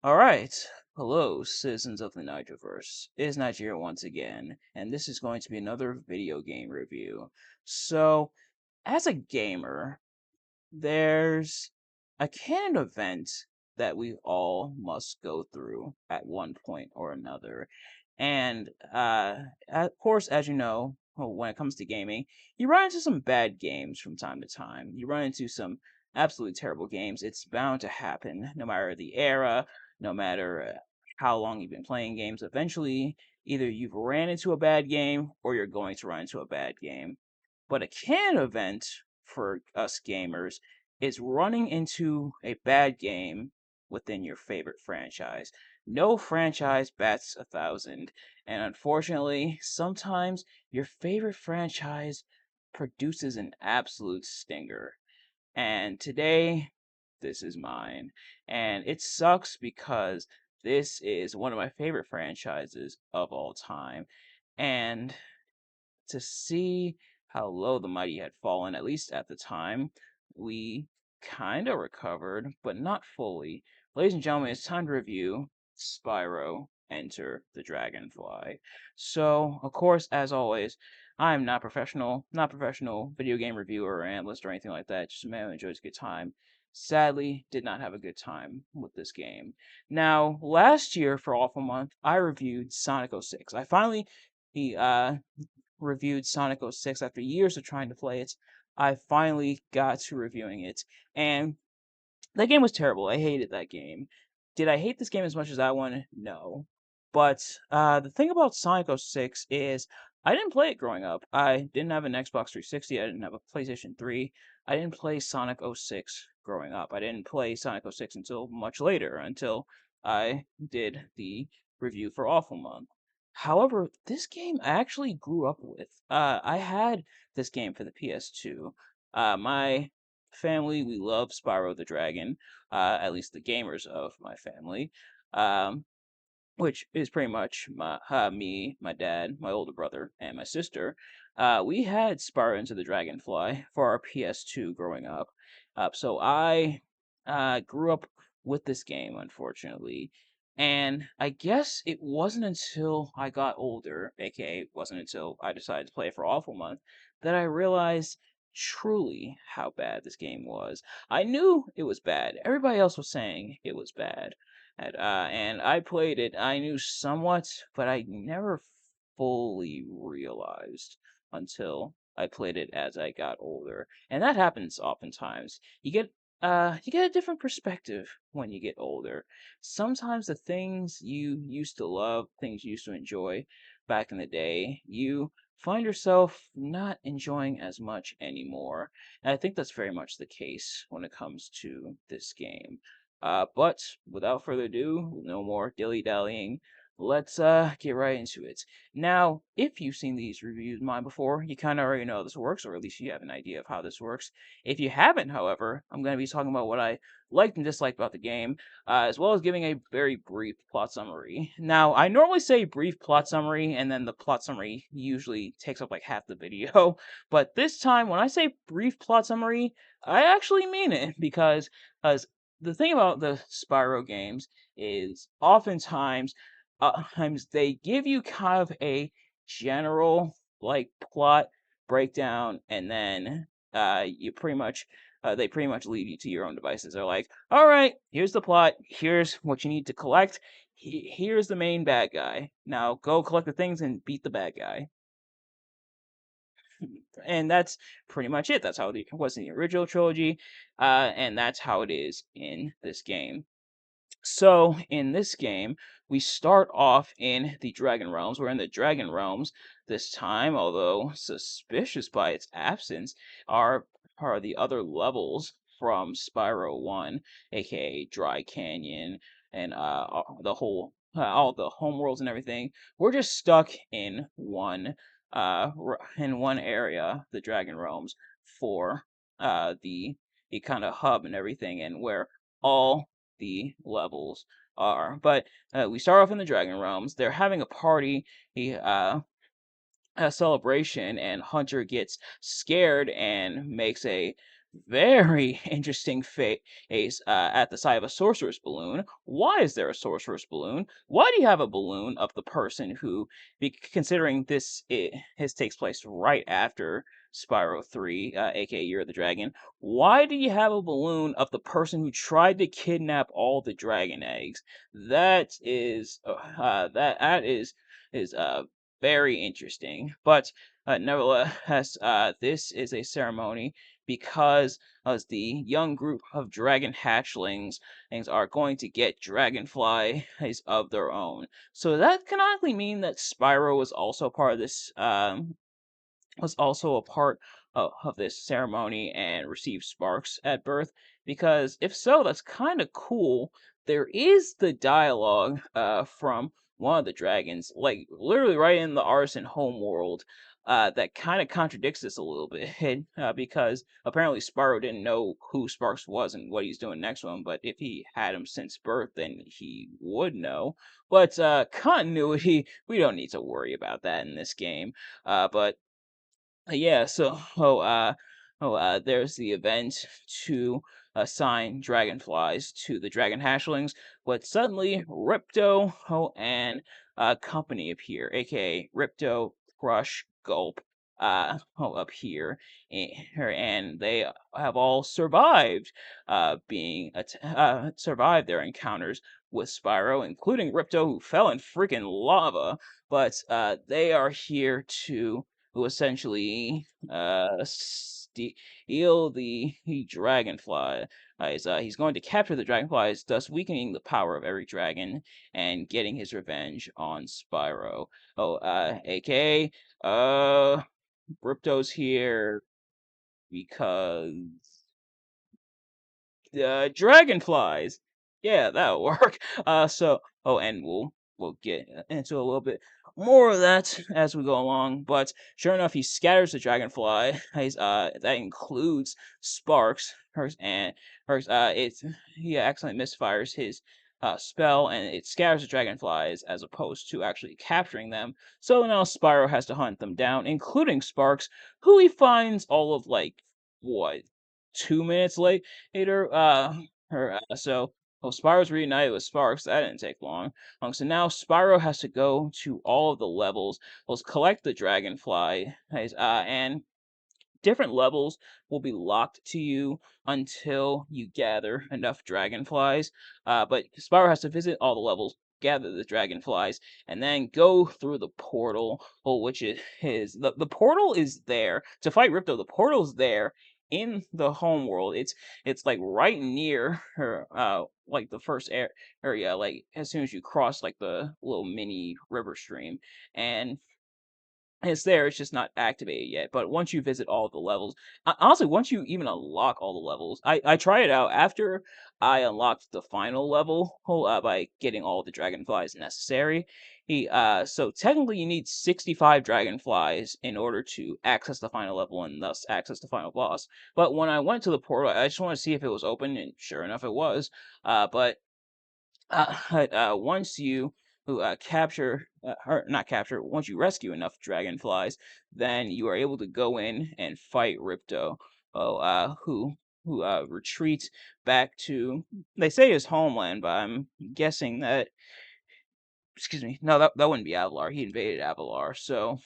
Alright, hello citizens of the Nigelverse. It is Nigel once again, and this is going to be another video game review. So, as a gamer, there's a canon event that we all must go through at one point or another. And, of course, as you know, when it comes to gaming, you run into some bad games from time to time. You run into some absolutely terrible games. It's bound to happen, no matter the era, no matter how long you've been playing games. Eventually, either you've ran into a bad game or you're going to run into a bad game. But a canon event for us gamers is running into a bad game within your favorite franchise. No franchise bats 1,000, and unfortunately, sometimes your favorite franchise produces an absolute stinger. And today, this is mine. And it sucks because this is one of my favorite franchises of all time. And to see how low the mighty had fallen, at least at the time, we kind of recovered, but not fully. Ladies and gentlemen, it's time to review Spyro Enter the Dragonfly. So, of course, as always, I'm not professional video game reviewer or analyst or anything like that, just a man who enjoys a good time. Sadly, did not have a good time with this game. Now, last year for Awful Month, I reviewed Sonic 06. I finally the reviewed Sonic 06 after years of trying to play it. I finally got to reviewing it, and that game was terrible. I hated that game. Did I hate this game as much as that one? No. But the thing about Sonic 06 is I didn't play it growing up. I didn't have an Xbox 360. I didn't have a PlayStation 3. I didn't play Sonic 06 growing up. I didn't play Sonic 06 until much later, until I did the review for Awful Month. However, this game I actually grew up with. I had this game for the PS2. My family, we love Spyro the Dragon, at least the gamers of my family, um, which is pretty much me, my dad, my older brother, and my sister. We had Spyro Into the Dragonfly for our PS2 growing up. So I grew up with this game, unfortunately. And I guess it wasn't until I got older, aka it wasn't until I decided to play it for Awful Month, that I realized truly how bad this game was. I knew it was bad. Everybody else was saying it was bad. And I played it. I knew somewhat, but I never fully realized until I played it as I got older. And that happens oftentimes. You get a different perspective when you get older. Sometimes the things you used to love, things you used to enjoy back in the day, you find yourself not enjoying as much anymore. And I think that's very much the case when it comes to this game. But without further ado, no more dilly-dallying. Let's get right into it. Now, if you've seen these reviews of mine before, you kind of already know how this works, or at least you have an idea of how this works. If you haven't, however, I'm going to be talking about what I liked and disliked about the game, as well as giving a very brief plot summary. Now, I normally say brief plot summary, and then the plot summary usually takes up like half the video, but this time, when I say brief plot summary, I actually mean it, because as the thing about the Spyro games is oftentimes times they give you kind of a general like plot breakdown, and then you pretty much they pretty much leave you to your own devices. They're like, all right, here's the plot, here's what you need to collect, here's the main bad guy, now go collect the things and beat the bad guy. And that's pretty much it. That's how it was in the original trilogy, and that's how it is in this game. So, in this game, we start off in the Dragon Realms. We're in the Dragon Realms this time, although suspicious by its absence are the other levels from Spyro 1, aka Dry Canyon, and the whole all the homeworlds and everything. We're just stuck in one area, the Dragon Realms, for the kind of hub and everything, and where all the levels are. But we start off in the Dragon Realms. They're having a party, a celebration, and Hunter gets scared and makes a very interesting face at the side of a sorcerer's balloon. Why is there a sorcerer's balloon? Why do you have a balloon of the person who, considering his takes place right after Spyro 3, aka Year of the Dragon, why do you have a balloon of the person who tried to kidnap all the dragon eggs? That is very interesting. But nevertheless, this is a ceremony because as the young group of dragon hatchlings things are going to get dragonflies of their own. So that canonically mean that Spyro was also part of this was also a part of this ceremony and received sparks at birth? Because if so, that's kind of cool. There is the dialogue from one of the dragons, like literally right in the Artisan homeworld, that kind of contradicts this a little bit because apparently Spyro didn't know who Sparks was and what he's doing next to him, but if he had him since birth, then he would know. But continuity, we don't need to worry about that in this game. But yeah, so there's the event to assign dragonflies to the dragon hatchlings, but suddenly Ripto and company appear, aka Ripto, Crush, Gulp, up here, and they have all survived survived their encounters with Spyro, including Ripto, who fell in freaking lava. But they are here to who essentially steal the dragonfly. He's going to capture the dragonflies, thus weakening the power of every dragon and getting his revenge on Spyro. AKA, Ripto's here because dragonflies. Yeah, that'll work. And we'll get into a little bit more of that as we go along. But sure enough, he scatters the dragonfly. That includes Sparks. He accidentally misfires his spell, and it scatters the dragonflies as opposed to actually capturing them. So now Spyro has to hunt them down, including Sparks, who he finds all of like what 2 minutes later. Spyro's reunited with Sparks. That didn't take long. So now Spyro has to go to all of the levels, collect the dragonfly, and different levels will be locked to you until you gather enough dragonflies. But Spyro has to visit all the levels, gather the dragonflies, and then go through the portal, which is the portal is there to fight Ripto. The portal's there in the home world. It's like right near her, like the first area, like as soon as you cross like the little mini river stream, and it's there, it's just not activated yet. But once you visit all the levels, honestly, once you even unlock all the levels, I tried it out after I unlocked the final level by getting all the dragonflies necessary. So technically, you need 65 dragonflies in order to access the final level and thus access the final boss. But when I went to the portal, I just wanted to see if it was open, and sure enough, it was. But once you capture, or not capture, once you rescue enough dragonflies, then you are able to go in and fight Ripto, who retreats back to, they say, his homeland, but I'm guessing that, excuse me, no, that wouldn't be Avalar. He invaded Avalar, so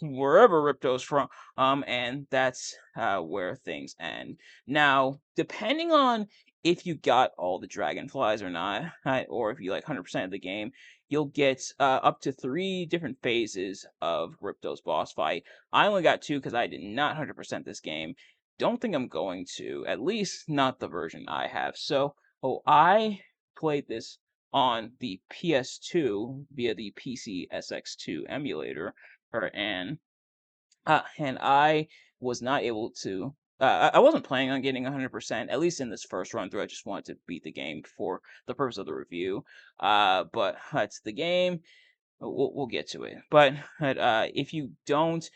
wherever Ripto's from, and that's where things end. Now, depending on if you got all the dragonflies or not, or if you like 100% of the game, you'll get up to 3 different phases of Ripto's boss fight. I only got 2 because I did not 100% this game. Don't think I'm going to, at least not the version I have. So, I played this on the PS2 via the PC SX2 emulator and I was not able to. I wasn't planning on getting 100%, at least in this first run through. I just wanted to beat the game for the purpose of the review. But it's the game. We'll get to it. But if you don't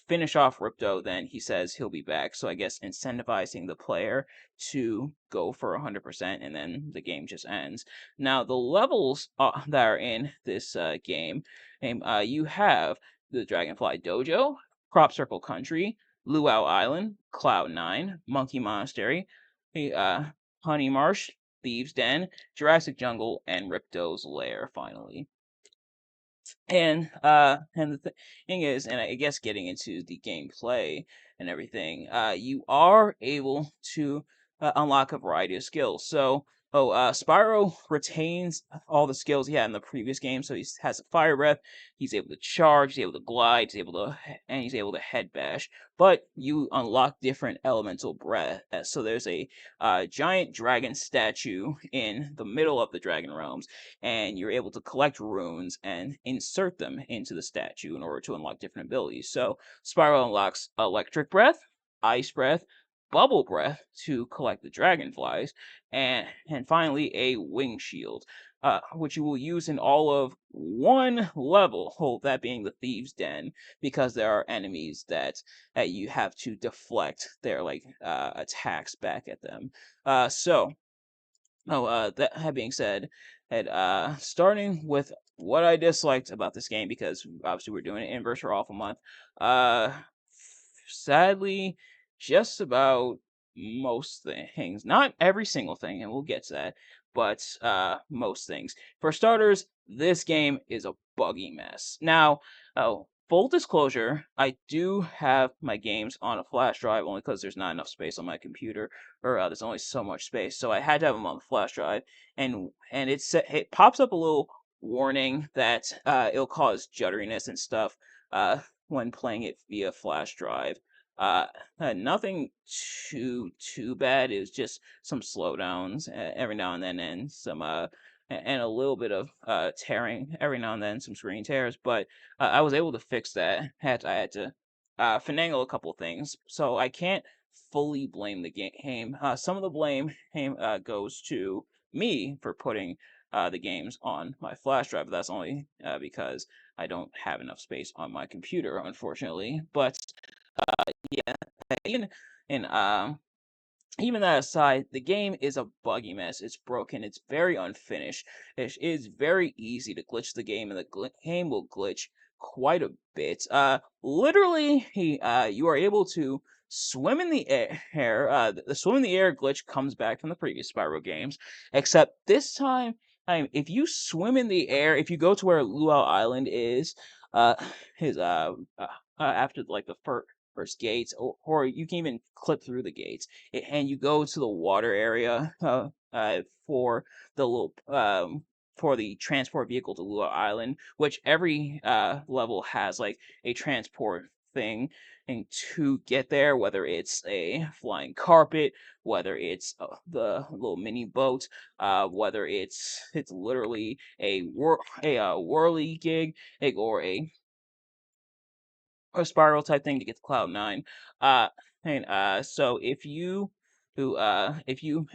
finish off Ripto, then he says he'll be back. So I guess incentivizing the player to go for 100%, and then the game just ends. Now the levels that are in this game, you have the Dragonfly Dojo, Crop Circle Country, Luau Island, Cloud 9, Monkey Monastery, the Honey Marsh, Thieves' Den, Jurassic Jungle, and Ripto's Lair, finally. And the thing is, and I guess getting into the gameplay and everything, you are able to unlock a variety of skills. So, Spyro retains all the skills he had in the previous game. So he has a fire breath. He's able to charge. He's able to glide. And he's able to head bash. But you unlock different elemental breath. So there's a giant dragon statue in the middle of the dragon realms, and you're able to collect runes and insert them into the statue in order to unlock different abilities. So Spyro unlocks electric breath, ice breath, bubble breath to collect the dragonflies, and finally a wing shield, which you will use in all of one level, that being the Thieves' Den, because there are enemies that you have to deflect their attacks back at them. That being said, starting with what I disliked about this game, because obviously we're doing an Inverse or Awful Month. Uh, Sadly, just about most things, not every single thing, and we'll get to that, but most things. For starters, this game is a buggy mess. Now, full disclosure, I do have my games on a flash drive only because there's not enough space on my computer, or there's only so much space, so I had to have them on the flash drive, and it pops up a little warning that it'll cause jutteriness and stuff when playing it via flash drive. Uh, Nothing too bad. It was just some slowdowns every now and then, and and a little bit of tearing every now and then, some screen tears. But I was able to fix that. I had to finagle a couple things, so I can't fully blame the game. Some of the blame goes to me for putting the games on my flash drive. But that's only because I don't have enough space on my computer, unfortunately. But yeah, even and even that aside, the game is a buggy mess. It's broken. It's very unfinished. It is very easy to glitch the game, and the game will glitch quite a bit. Literally, you are able to swim in the air. The swim in the air glitch comes back from the previous Spyro games, except this time, if you swim in the air, if you go to where Luau Island uh, is after like the first gates, or you can even clip through the gates, and you go to the water area for the little for the transport vehicle to Lua Island, which every level has like a transport thing and to get there, whether it's a flying carpet, whether it's the little mini boat, whether it's literally a whirly gig, or a spiral type thing to get to Cloud 9. Uh, so if you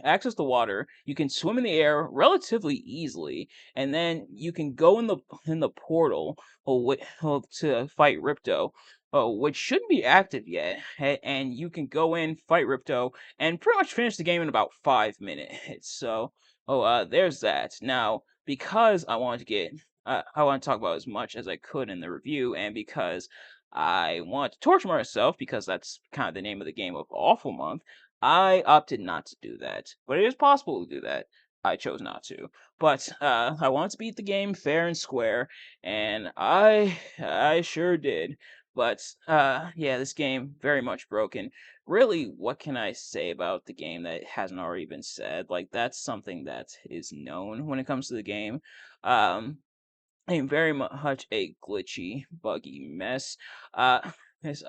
access the water, you can swim in the air relatively easily, and then you can go in the portal to fight Ripto. Which shouldn't be active yet, and you can go in, fight Ripto, and pretty much finish the game in about 5 minutes. So, there's that. Now, because I want to talk about as much as I could in the review, and because I want to torture myself, because that's kind of the name of the game of Awful Month, I opted not to do that. But it is possible to do that. I chose not to. But I wanted to beat the game fair and square, and I sure did. But yeah, this game very much broken. Really, what can I say about the game that hasn't already been said? Like, that's something that is known when it comes to the game. Um, very much a glitchy, buggy mess. This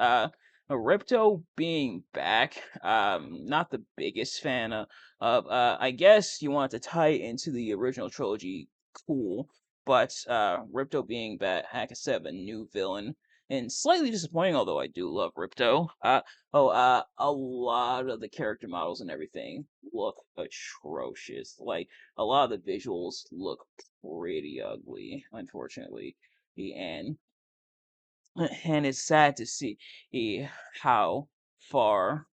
Ripto being back, not the biggest fan of. I guess you want to tie it into the original trilogy, cool, but Ripto being back, like I said, a new villain. And slightly disappointing, although I do love Ripto. A lot of the character models and everything look atrocious. Like, a lot of the visuals look pretty ugly, unfortunately. And and it's sad to see how far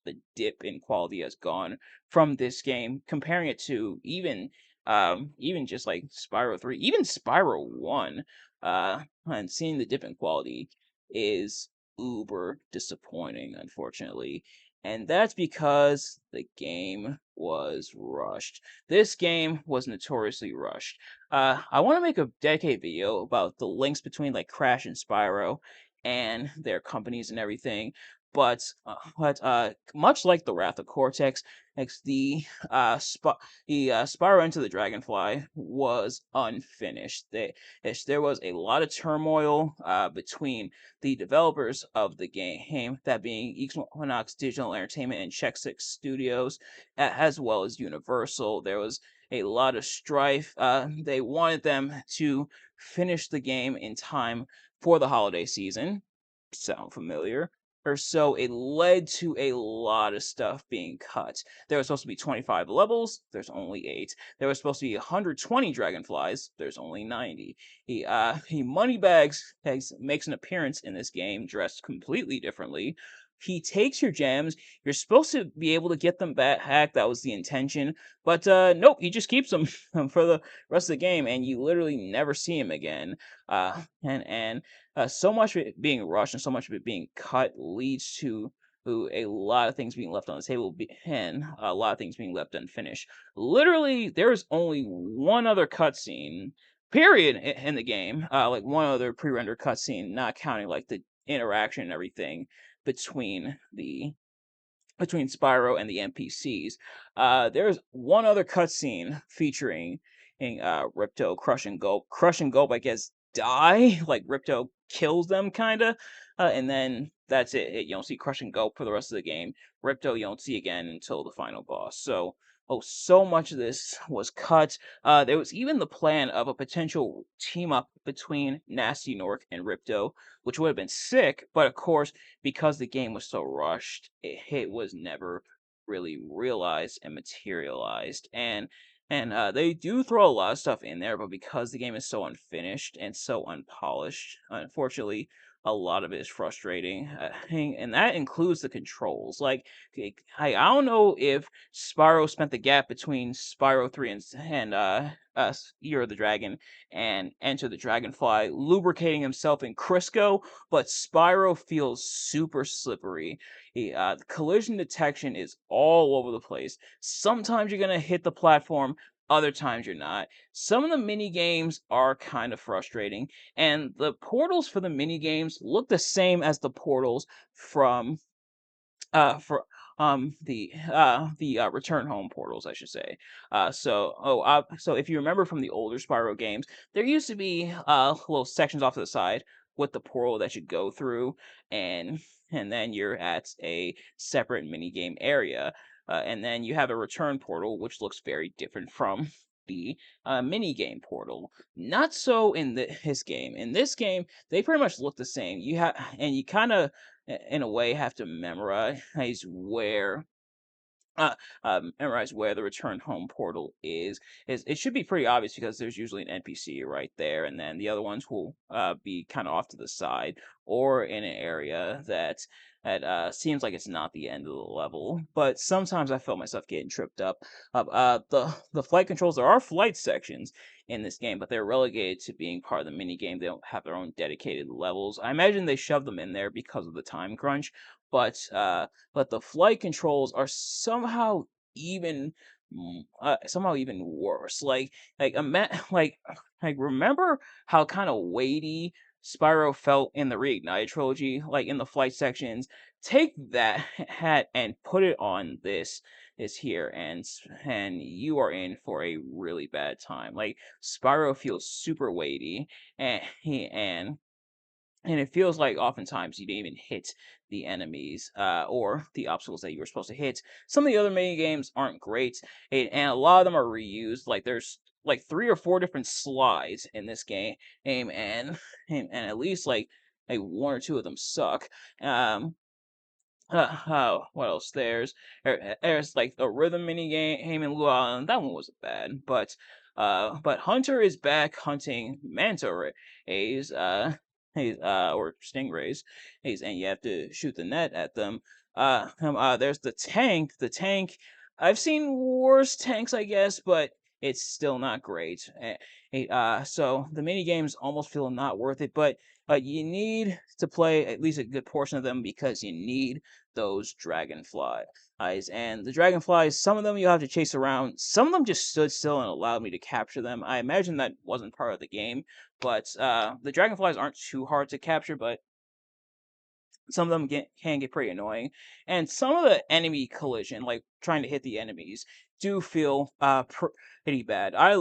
the dip in quality has gone from this game, comparing it to even just like Spyro 3, even Spyro 1, and seeing the dip in quality is uber disappointing, unfortunately. And that's because the game was rushed. This game was notoriously rushed. I want to make a dedicated video about the links between like Crash and Spyro and their companies and everything. But much like the Wrath of Cortex, the Spyro Enter the Dragonfly was unfinished. There was a lot of turmoil between the developers of the game, that being Equinox Digital Entertainment and Check Six Studios, as well as Universal. There was a lot of strife. They wanted them to finish the game in time for the holiday season. Sound familiar? Or so it led to a lot of stuff being cut. There was supposed to be 25 levels, there's only 8. There was supposed to be 120 dragonflies, there's only 90. He Moneybags makes an appearance in this game dressed completely differently. He takes your gems. You're supposed to be able to get them back. That was the intention. But nope, he just keeps them for the rest of the game, and you literally never see him again. And so much of it being rushed and so much of it being cut leads to a lot of things being left on the table and a lot of things being left unfinished. Literally, there's only one other cutscene, period, in the game. Like one other pre-rendered cutscene, not counting like the interaction and everything between Spyro and the NPCs. There's one other cutscene featuring Ripto, Crush and Gulp. Crush and Gulp, I guess, die. Like Ripto kills them, kinda, and then that's it. You don't see Crush and Gulp for the rest of the game. Ripto you don't see again until the final boss. So much of this was cut. There was even the plan of a potential team up between Nasty Nork and Ripto, which would have been sick, but of course, because the game was so rushed, it was never really realized and materialized. And they do throw a lot of stuff in there, but because the game is so unfinished and so unpolished, unfortunately, a lot of it is frustrating, and that includes the controls. Like, I don't know if Spyro spent the gap between Spyro 3 and Year of the Dragon and Enter the Dragonfly lubricating himself in Crisco, but Spyro feels super slippery. The collision detection is all over the place. Sometimes you're gonna hit the platform, other times you're not. Some of the mini games are kind of frustrating, and the portals for the mini games look the same as the portals from for the return home portals, I should say. So if you remember from the older Spyro games, there used to be little sections off to the side with the portal that you go through, and then you're at a separate mini game area, and then you have a return portal which looks very different from the mini game portal. Not so in his game. In this game, they pretty much look the same. You kind of, in a way, have to where uh, memorize where the return home portal is. It should be pretty obvious because there's usually an NPC right there, and then the other ones will be kind of off to the side or in an area that seems like it's not the end of the level. But sometimes I felt myself getting tripped up. The flight controls, there are flight sections in this game, but they're relegated to being part of the mini game. They don't have their own dedicated levels. I imagine they shoved them in there because of the time crunch, but the flight controls are even somehow even worse. Like remember how kind of weighty Spyro felt in the Reignited trilogy, like in the flight sections. Take that hat and put it on this here, and you are in for a really bad time. Like Spyro feels super weighty, and it feels like oftentimes you didn't even hit the enemies or the obstacles that you were supposed to hit. Some of the other mini games aren't great, and a lot of them are reused. Like there's like 3 or 4 different slides in this game, and at least like 1 or 2 of them suck. What else? There's like a rhythm mini game in Blue Island. That one wasn't bad, but Hunter is back hunting manta rays, or stingrays, and you have to shoot the net at them. There's the tank. The tank. I've seen worse tanks, I guess, but it's still not great. So the mini games almost feel not worth it, but you need to play at least a good portion of them because you need those dragonflies. And the dragonflies, some of them you have to chase around. Some of them just stood still and allowed me to capture them. I imagine that wasn't part of the game, but the dragonflies aren't too hard to capture, but some of them can get pretty annoying, and some of the enemy collision, like trying to hit the enemies, do feel pretty bad. I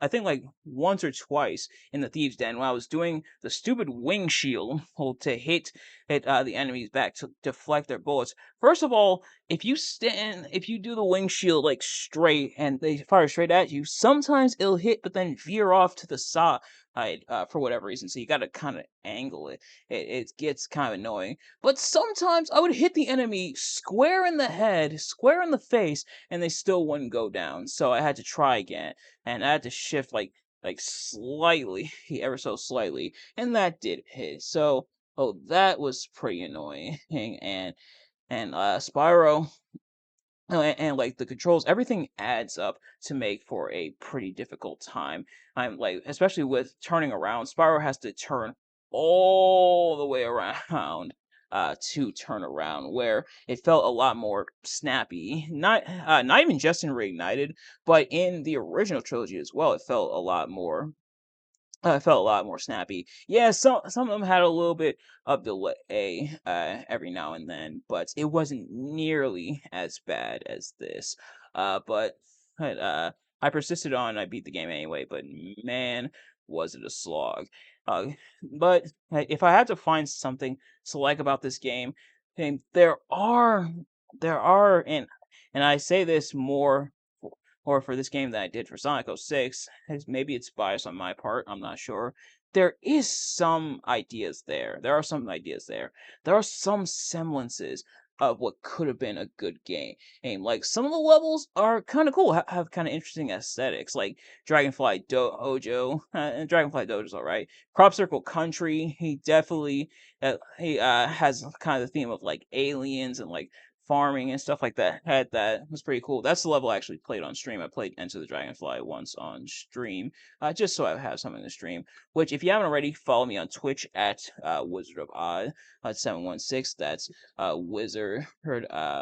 think like once or twice in the thieves' den when I was doing the stupid wing shield to hit the enemies back to deflect their bullets. First of all, if you do the wing shield like straight and they fire straight at you, sometimes it'll hit but then veer off to the side for whatever reason. So you got to kind of angle it. It gets kind of annoying. But sometimes I would hit the enemy square in the head, square in the face, and they still wouldn't go down. So I had to try again, and I had to shift like slightly, ever so slightly, and that did hit. So that was pretty annoying. And Spyro. And like the controls, everything adds up to make for a pretty difficult time. I'm like, especially with turning around, Spyro has to turn all the way around to turn around, where it felt a lot more snappy. Not even just in Reignited, but in the original trilogy as well. It felt a lot more it felt a lot more snappy. Yeah, some of them had a little bit of delay every now and then, but it wasn't nearly as bad as this. But I persisted on. I beat the game anyway. But man, was it a slog. Uh, but if I had to find something to like about this game, there are and I say this more or for this game that I did for Sonic 06, maybe it's bias on my part, I'm not sure. There is some ideas there. There are some ideas there. There are some semblances of what could have been a good game. And like some of the levels are kind of cool, have kind of interesting aesthetics, like Dragonfly Dojo. And Dragonfly Dojo's all right. Crop Circle Country, he has kind of the theme of like aliens and like farming and stuff like that. Had that was pretty cool. That's the level I actually played on stream. I played Enter the Dragonfly once on stream, just so I have something to stream. Which, if you haven't already, follow me on Twitch at Wizard of Odd 716. That's Wizard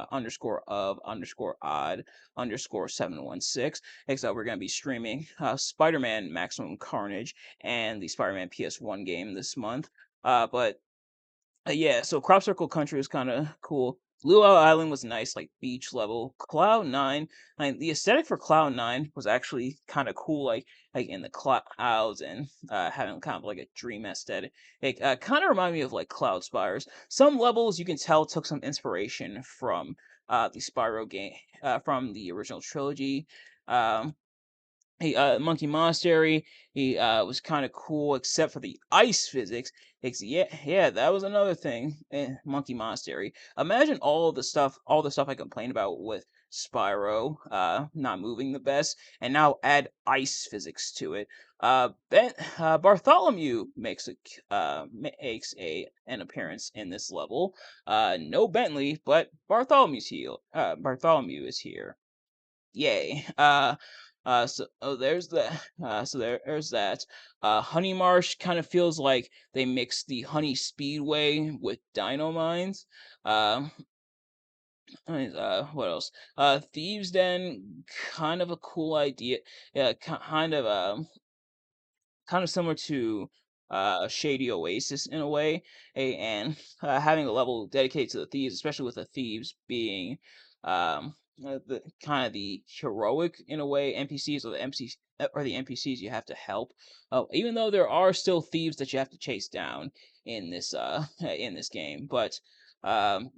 underscore of underscore odd underscore 716. Except we're gonna be streaming Spider-Man Maximum Carnage and the Spider-Man PS1 game this month. But yeah, so Crop Circle Country was kind of cool. Luau Island was nice, like beach level. Cloud Nine, the aesthetic for Cloud Nine was actually kind of cool, like in the clouds and having kind of like a dream aesthetic. It kind of reminded me of like Cloud Spires. Some levels you can tell took some inspiration from the Spyro game, from the original trilogy. Um, Monkey Monastery. He was kind of cool, except for the ice physics. Yeah, that was another thing. Monkey Monastery. Imagine all the stuff I complained about with Spyro, not moving the best, and now add ice physics to it. Bartholomew makes an appearance in this level. No Bentley, but Bartholomew is here. Yay. There's that. There's that. Honey Marsh kind of feels like they mixed the Honey Speedway with Dino Mines. Uh, what else? Thieves Den, kind of a cool idea. Yeah, kind of similar to Shady Oasis in a way, and having a level dedicated to the thieves, especially with the thieves being the kind of the heroic in a way NPCs or the NPCs you have to help. Even though there are still thieves that you have to chase down in this in this game, but um,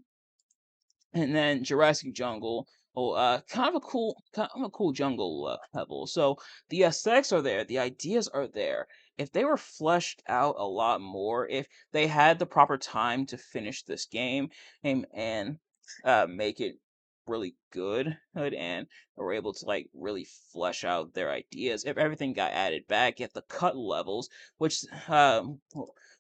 and then Jurassic Jungle. Oh, kind of a cool jungle level. So the aesthetics are there, the ideas are there. If they were fleshed out a lot more, if they had the proper time to finish this game and make it really good and were able to like really flesh out their ideas, if everything got added back, if the cut levels, which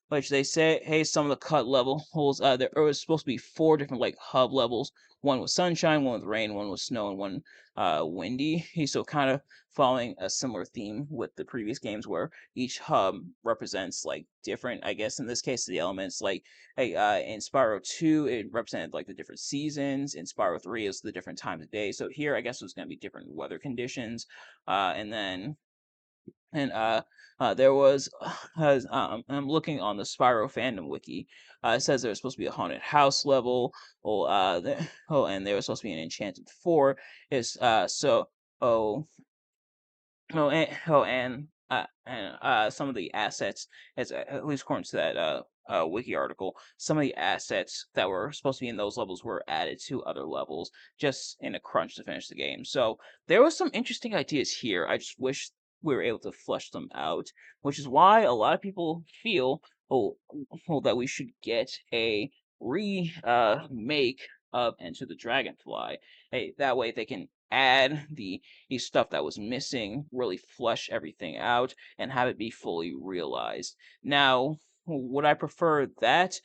which they say, hey, some of the cut levels, there was supposed to be four different like hub levels. One was sunshine, one with rain, one with snow, and one windy. He's so kind of following a similar theme with the previous games, where each hub represents like different, I guess in this case, the elements. Like, hey, in Spyro 2, it represented like the different seasons. In Spyro 3, it's the different times of day. So here, I guess, it was going to be different weather conditions. And then and there was I'm looking on the Spyro fandom wiki. It says there was supposed to be a haunted house level. And there was supposed to be an enchanted fort. Is so oh some of the assets, as at least according to that wiki article, some of the assets that were supposed to be in those levels were added to other levels just in a crunch to finish the game. So there was some interesting ideas here. I just wish we were able to flesh them out, which is why a lot of people feel oh, that we should get a remake of Enter the Dragonfly. Hey, that way they can add the stuff that was missing, really flesh everything out, and have it be fully realized. Now, would I prefer that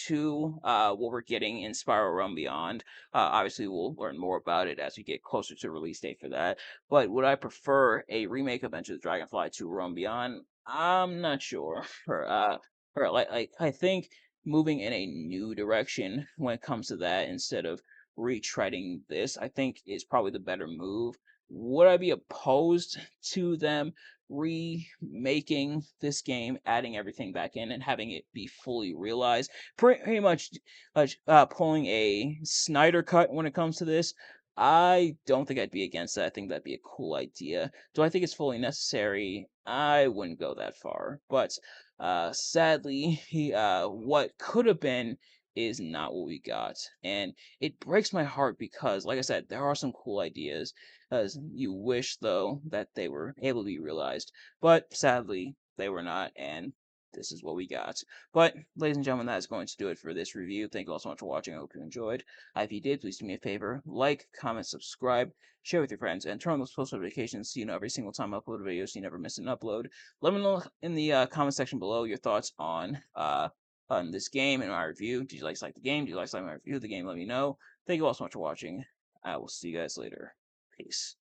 to what we're getting in Spiral Realm Beyond? Obviously, we'll learn more about it as we get closer to release date for that. But would I prefer a remake of Enter the Dragonfly to Realm Beyond? I'm not sure. I think moving in a new direction when it comes to that, instead of retreading this, I think is probably the better move. Would I be opposed to them remaking this game, adding everything back in, and having it be fully realized? Pretty much pulling a Snyder cut when it comes to this. I don't think I'd be against that. I think that'd be a cool idea. Do I think it's fully necessary? I wouldn't go that far. But sadly, what could have been is not what we got. And it breaks my heart because, like I said, there are some cool ideas. As you wish, though, that they were able to be realized. But sadly, they were not, and this is what we got. But, ladies and gentlemen, that is going to do it for this review. Thank you all so much for watching. I hope you enjoyed. If you did, please do me a favor. Like, comment, subscribe, share with your friends, and turn on those post notifications so you know every single time I upload a video so you never miss an upload. Let me know in the comment section below your thoughts on this game and my review. Did you like the game? Did you like my review of the game? Let me know. Thank you all so much for watching. I will see you guys later. Peace.